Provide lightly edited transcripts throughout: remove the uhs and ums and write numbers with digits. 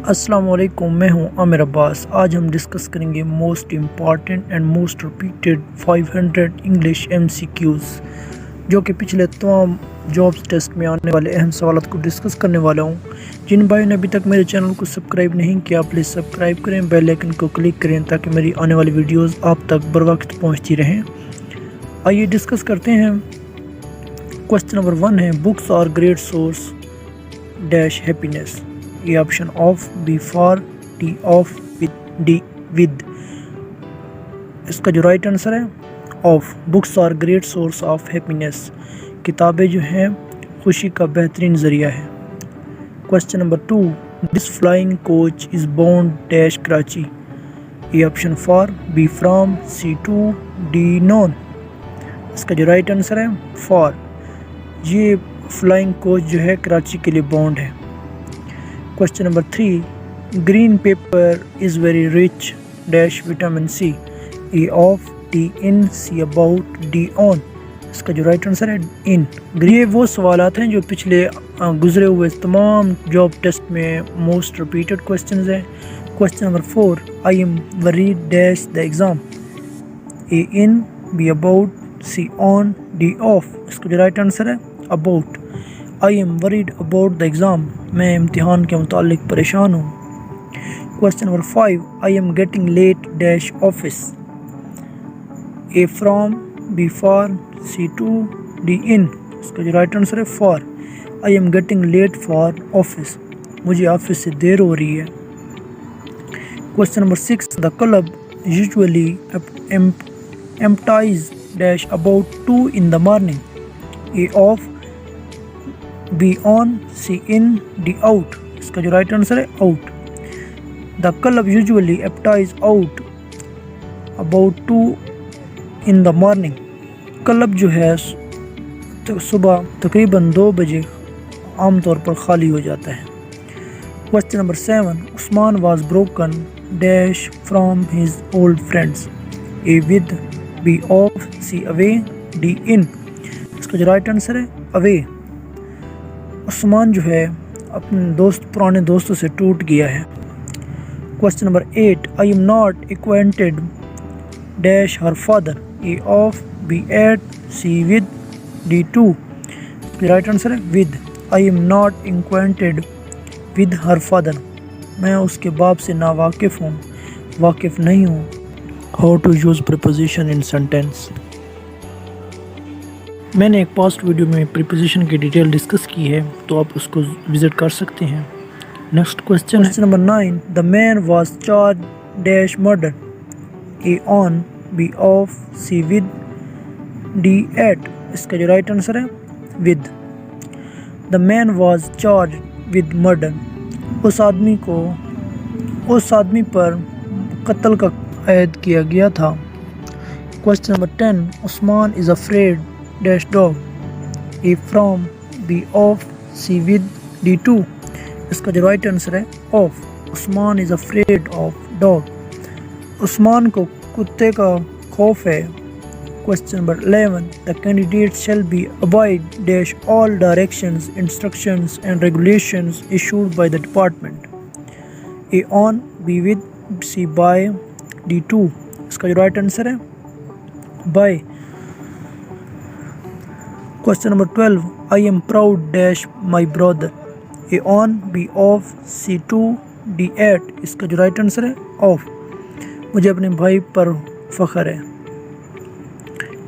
अस्सलाम वालेकुम, मैं हूं आमिर अब्बास। आज हम डिस्कस करेंगे most important and most repeated 500 English MCQs, जो कि पिछले तमाम जॉब्स टेस्ट में आने वाले अहम सवालों को डिस्कस करने वाला हूं। जिन भाइयों ने अभी तक मेरे चैनल को सब्सक्राइब नहीं किया, प्लीज़ सब्सक्राइब करें, बेल आइकन को क्लिक करें ताकि मेरी आने वाली वीडियोज़ आप तक बर वक्त पहुँचती रहें। आइए डिस्कस करते हैं। क्वेश्चन नंबर 1 है, books are great source dash happiness. A option of, B for, T of, D with. इसका जो राइट आंसर है of. Books are great source of happiness. किताबें जो हैं खुशी का बेहतरीन ज़रिया है। Question number 2, this flying coach is bound dash Karachi. A option for, B from, C to, D none. इसका जो राइट आंसर है फॉर। ये फ्लाइंग कोच जो है कराची के लिए बाउंड है। Question number 3, green pepper is very rich dash vitamin C. A of, D in, C about, D on. इसका जो राइट आंसर है इन। ये वो सवालात हैं जो पिछले गुजरे हुए तमाम जॉब टेस्ट में मोस्ट रिपीटेड क्वेश्चंस हैं। Question number 4, I am worried dash the exam. A in, B about, C on, D of. इसका जो राइट आंसर है about. I am worried about the exam. मैं इम्तिहान के मुतालिक परेशान हूँ। Question number 5, I am getting late dash office. A from, B for, C to, D in. इसका जो राइट आंसर है for. I am getting late for office. मुझे ऑफिस से देर हो रही है। Question number 6, the club usually empties dash about 2 in the morning. A of, B on, C in, D out. इसका जो राइट आंसर है out. The club usually empties out about 2 in the morning. Club जो है तो सुबह तकरीबन 2 बजे आमतौर पर खाली हो जाता है। Question number 7, Usman was broken dash from his old friends. A with, B of, C away, D in. इसका जो राइट आंसर है अवे। उस्मान जो है अपने पुराने दोस्तों से टूट गया है। Question number 8, I am not acquainted dash her father. A of, B at, C with, D to. Right answer है with. I am not acquainted with her father. मैं उसके बाप से ना वाकिफ़ नहीं हूँ। How to use preposition in sentence. मैंने एक पास्ट वीडियो में प्रीपोजिशन की डिटेल डिस्कस की है, तो आप उसको विज़िट कर सकते हैं। Next question number 9, the man was charge dash murder. A on, B of, C with, D at. इसका जो राइट आंसर है with. The man was charge with murder. उस आदमी पर कत्ल का ऐद किया गया था। Question number 10, Usman is afraid dash dog. A from, B of, C with, D to. इसका जो राइट आंसर है of. Usman is afraid of dog. उस्मान को कुत्ते का खौफ है। Question number 11, the candidate shall be abide dash all directions, instructions and regulations issued by the department. A on, B with, C by, D to. इसका जो right answer है by. Question number 12, I am proud dash my brother. A on, B of, C to, D at. इसका जो right answer है of. मुझे अपने भाई पर फ़ख्र है।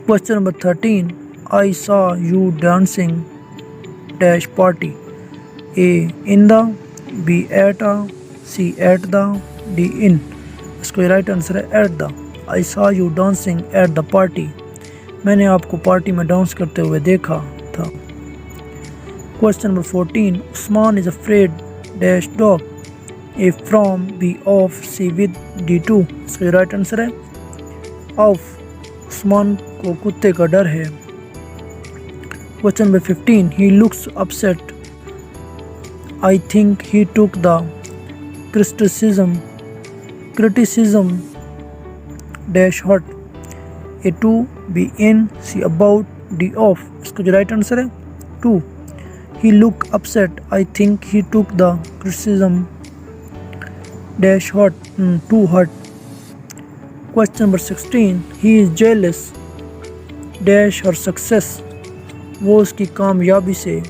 Question number 13, I saw you dancing dash party. A in the, B at a, C at the, D in. इसका राइट आंसर है at the. I saw you dancing at the party. मैंने आपको पार्टी में dance करते हुए देखा था। Question number 14, Usman is afraid dash dog. A from, B of, C with, D to. इसका राइट आंसर है ऑफ। उस्मान को कुत्ते का डर है। Question number 15, he looks upset. I think he took the criticism dash hurt. A to, B in, C about, D of. इसका जो right answer है to. He look upset. I think he took the criticism dash hot, too hot. Question number 16, he is jealous dash her success, वो उसकी कामयाबी से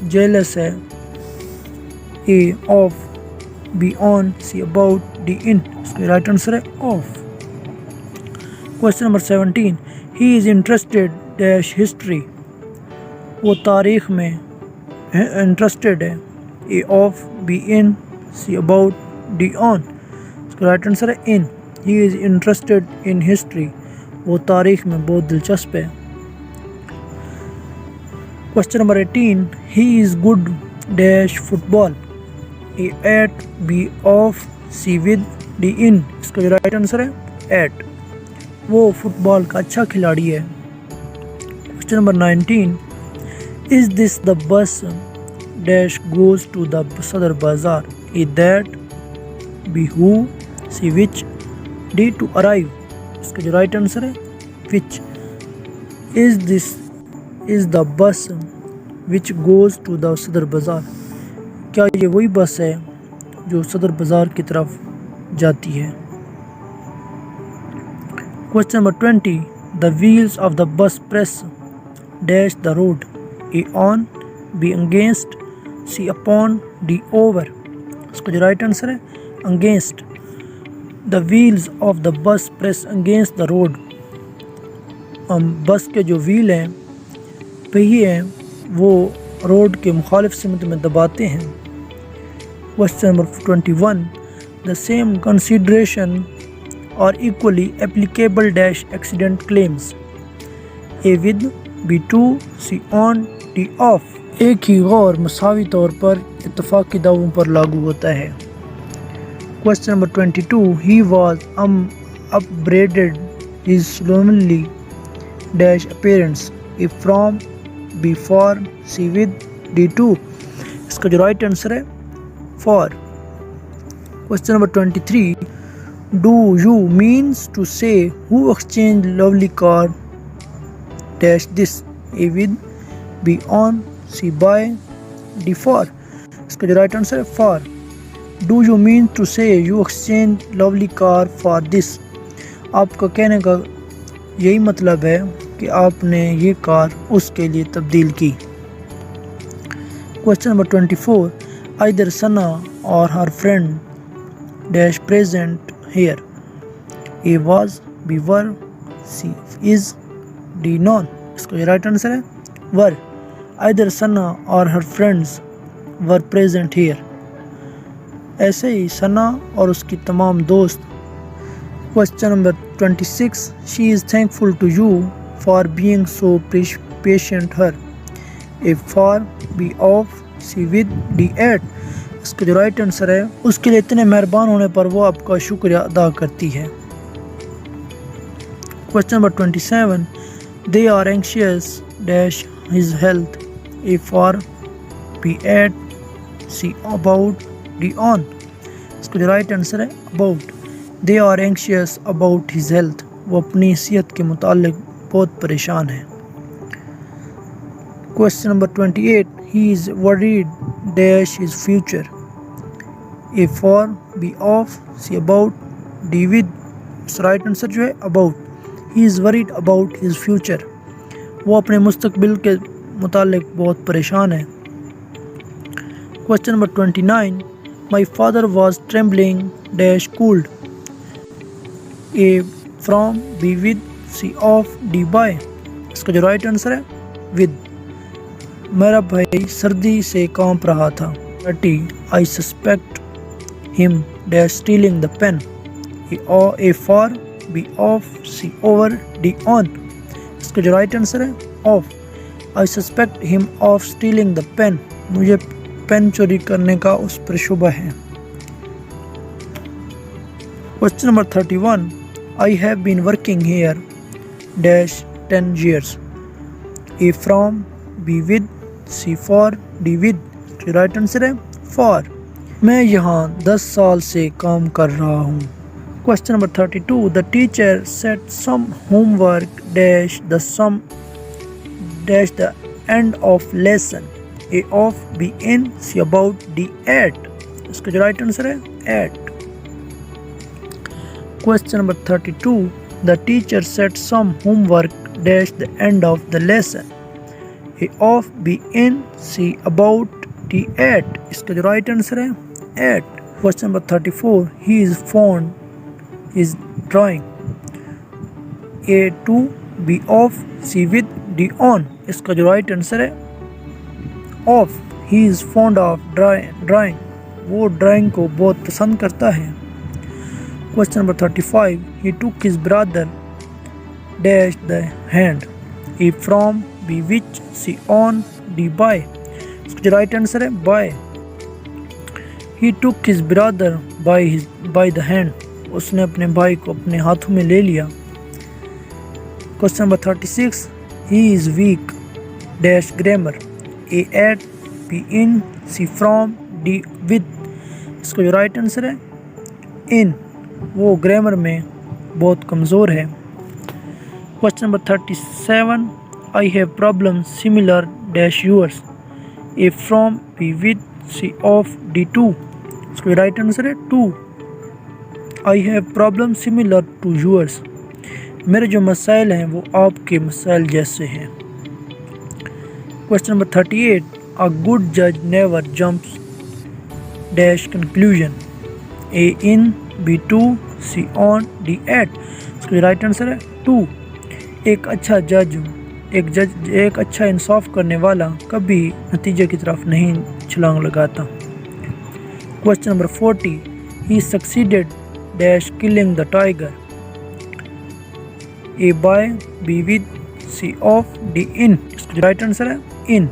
jealous है. A of, B on, C about, D in. इसका right answer है of. Question number 17, he is interested dash history, वो तारीख में इंटरेस्टेड है. A of, B in, C about, D on. इसका राइट आंसर है in. He is interested in history, वो तारीख में बहुत दिलचस्प है. Question number 18, he is good dash football, A at, B off, C with, D in. इसका right answer है at. वो फुटबॉल का अच्छा खिलाड़ी है. Question number 19, is this the bus dash goes to the Sadr Bazaar, A that, B who, C which, D to arrive. इसका जो right answer है which. Is this is the bus which goes to the सदर बाज़ार, क्या ये वही बस है जो सदर बाज़ार की तरफ जाती है. Question number 20, the wheels of the bus press dash the road, A on, B against, C upon, D over. इसका जो राइट आंसर है against. The wheels of the bus press against the road. बस के जो wheel हैं, पहिए हैं, वो रोड के मुखालिफ सिमत में दबाते हैं. Question number 21, the same consideration are equally applicable dash accident claims, A with, B to, C on, D off. एक ही गौर मसावी तौर पर इत्तफाक़ी दावों पर लागू होता है. Question number 22, he was upbraided his slovenly dash appearance, A from, B for, C with, D to. इसका जो राइट आंसर है for. Question number 23, do you means to say who exchanged lovely card dash this, A with, B on, C by, D for. इसका जो right answer है for. Do you mean to say you exchange lovely car for this? आपका कहने का यही मतलब है कि आपने ये कार उसके लिए तब्दील की. Question number 24, either Sana or her friend dash present here, A was, B were, C is, D non. इसका ये राइट आंसर है were. Either Sana or her friends were present here. ऐसे ही सना और उसकी तमाम दोस्त. Question number 26, she is thankful to you for being so patient her, A for, B of, C with, D at. इसका जो right answer है उसके लिए इतने मेहरबान होने पर वो आपका शुक्रिया अदा करती है. Question number 27, they are anxious dash his health, A for, B at, C about, D on. इसका जो राइट आंसर है about. They are anxious about his health, वो अपनी सेहत के मुताल्लिक बहुत परेशान है. Question number 28, he is worried dash his future, A for, B of, C about, D with. इसका राइट आंसर जो है about. He is worried about his future, वो अपने मुस्तकबिल के मुताल्लिक बहुत परेशान है. Question number 29, my father was trembling dash cooled, A from, B with, C of, D by. इसका जो राइट आंसर है with. मेरा भाई सर्दी से कांप रहा था. 30, I suspect him dash stealing the pen, A for, B of, C over, D on. इसका जो राइट आंसर है of. I suspect him of stealing the pen, मुझे पेन चोरी करने का उस पर शुबा है. Question number 31, I have been working here dash 10 years, A from, B with, C for, D with. जो राइट आंसर है for. मैं यहाँ 10 साल से काम कर रहा हूँ. Question number 32, the teacher set some homework dash the sum dash the end of lesson, A of, B in, C about, D at. इसका जो राइट आंसर है at. Question number 32. The teacher set some homework dash the end of the lesson. A off, B in, C about, D at. इसका जो right answer है at. Question number 34. He is fond is drawing. A to, B off, C with, D on. इसका जो right answer है off. He is fond of drawing. वो drawing को बहुत पसंद करता है. Question number 35. He took his brother dash the hand. A from, B which, C on, D by. इसका जो right answer है by. He took his brother by the hand. उसने अपने भाई को अपने हाथों में ले लिया. Question number 36. He is weak dash grammar. A at, B in, C from, D with. इसका जो right answer है in. वो ग्रामर में बहुत कमज़ोर है. Question number 37. I have problems similar dash yours. A from, B with, C of, D to. इसका right answer है to. I have problems similar to yours. मेरे जो मसाइल हैं वो आपके मसाइल जैसे हैं. Question number 38. A good judge never jumps dash conclusion. A in, B to, C on, D at. इसका राइट आंसर है टू. एक अच्छा इंसाफ करने वाला कभी नतीजे की तरफ नहीं छलांग लगाता. Question number 40. He succeeded dash killing the tiger. A by, B with, C of, D in. इसका राइट आंसर है in.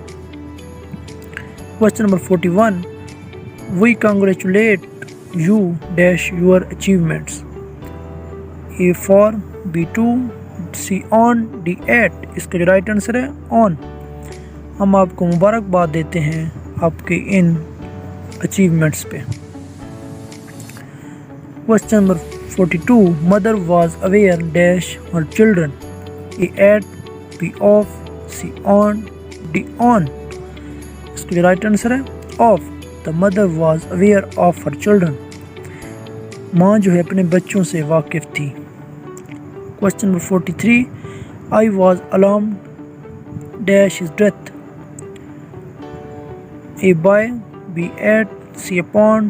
Question number 41. We congratulate you dash your achievements. A for, B to, C on, D at. इसका जो right answer है on. हम आपको मुबारकबाद देते हैं आपके इन अचीवमेंट्स पे. Question number 42. Mother was aware dash her children. A at, B off, C on, D on. इसका जो राइट आंसर है off. The mother was aware of her children. माँ जो है अपने बच्चों से वाकिफ थी. Question number 43. I was alarmed dash his death. A by, B at, C upon,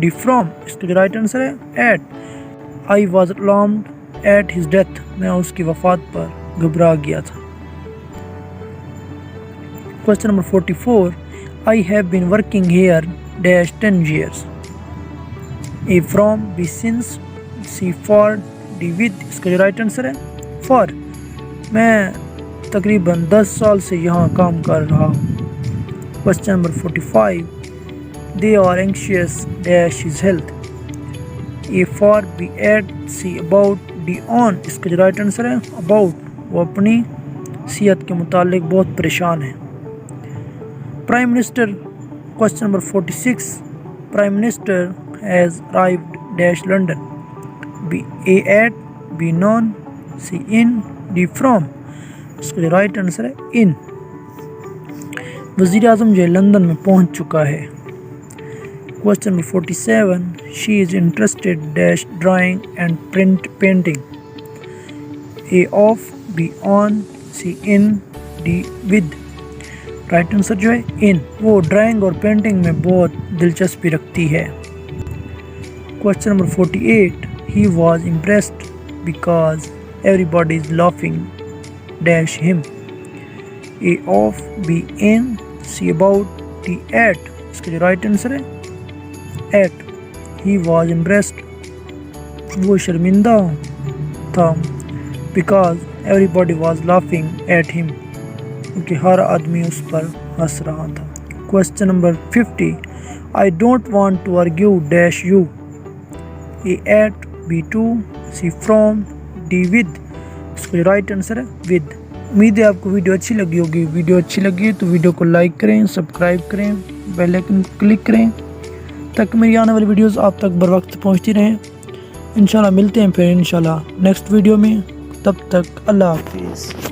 D from. इसका जो राइट आंसर है at. I was alarmed at his death. मैं उसकी वफात पर घबरा गया था. Question number 44. I have been working here dash 10 years. A from, B since, C for, D with. इसका जो राइट आंसर है for. मैं तकरीबन 10 साल से यहाँ काम कर रहा हूँ. Question number 45. They are anxious dash his health. A for, B at, C about, D on. इसका जो राइट आंसर है about. वो अपनी सेहत के मुतालिक बहुत परेशान है. Prime Minister. Question number 46. Prime Minister has arrived dash London. B A at, B non, C in, D from. इसका राइट आंसर है in. वज़ीर आज़म जो लंदन में पहुंच चुका है. Question number 47. She is interested dash drawing and painting. A off, B on, C in, D with. Right answer जो है इन. वो ड्राइंग और पेंटिंग में बहुत दिलचस्पी रखती है. Question number 48. He was impressed because everybody is laughing dash him. A off, B in, C about, D at. इसका जो राइट आंसर है at. He was impressed. वो शर्मिंदा था because everybody was laughing at him. क्योंकि हर आदमी उस पर हंस रहा था. Question number 50. I don't want to argue dash you. A at, B to, C from, D with. इसका राइट आंसर है with. उम्मीद है आपको वीडियो अच्छी लगी होगी. वीडियो अच्छी लगी तो वीडियो को लाइक करें, सब्सक्राइब करें, बेल आइकन को क्लिक करें ताकि मेरी आने वाली वीडियोस आप तक बर वक्त पहुँचती रहें. इंशाल्लाह मिलते हैं फिर इंशाल्लाह नेक्स्ट वीडियो में. तब तक अल्लाह हाफिज़.